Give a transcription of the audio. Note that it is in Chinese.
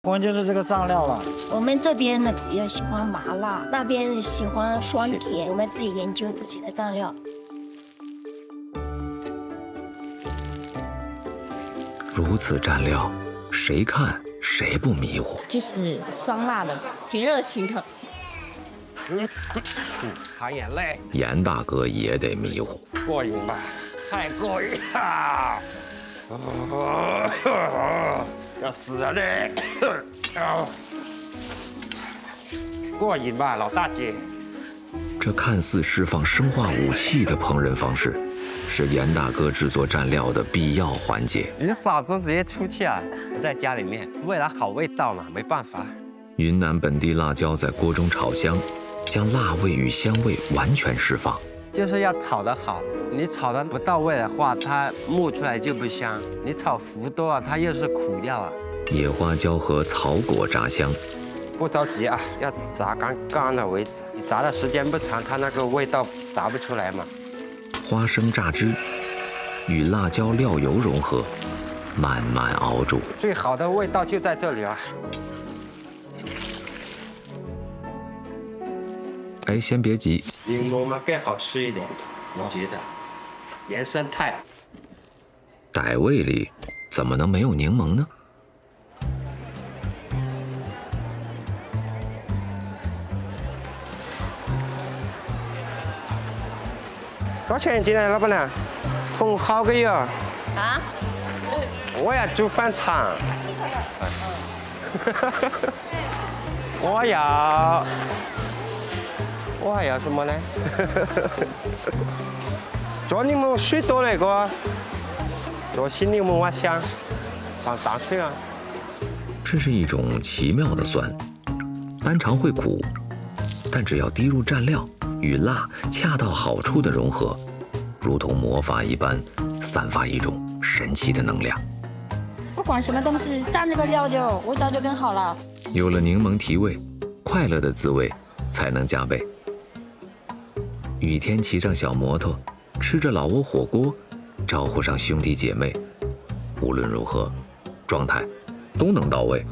关键是这个酱料了。我们这边呢比较喜欢麻辣，那边喜欢酸甜，我们自己研究自己的酱料。如此蘸料，谁看谁不迷糊。就是酸辣的，挺热情的。含眼泪，严大哥也得迷糊。过瘾吧？太过瘾了！要死了嘞！过瘾吧，老大姐。这看似释放生化武器的烹饪方式，是严大哥制作蘸料的必要环节。你嫂子直接出去啊！我在家里面，为了好味道嘛，没办法。云南本地辣椒在锅中炒香，将辣味与香味完全释放。就是要炒得好，你炒得不到位的话，它焖出来就不香；你炒糊多了，它又是苦料啊。野花椒和草果炸香，不着急啊，要炸干了为止。你炸的时间不长，它那个味道炸不出来嘛。花生榨汁与辣椒料油融合，慢慢熬煮。最好的味道就在这里啊！哎，先别急，柠檬嘛更好吃一点，我觉得。原生态。傣味里怎么能没有柠檬呢？多少钱一斤啊，老板娘？桶好个哟。啊？我要煮饭肠。我还要什么呢？做柠檬水多那个，做新柠檬我香，放淡水啊。这是一种奇妙的酸，单尝会苦，但只要滴入蘸料，与辣恰到好处的融合，如同魔法一般，散发一种神奇的能量。不管什么东西，蘸这个料就味道就更好了。有了柠檬提味，快乐的滋味才能加倍。雨天骑上小摩托，吃着老挝火锅，招呼上兄弟姐妹，无论如何，状态都能到位。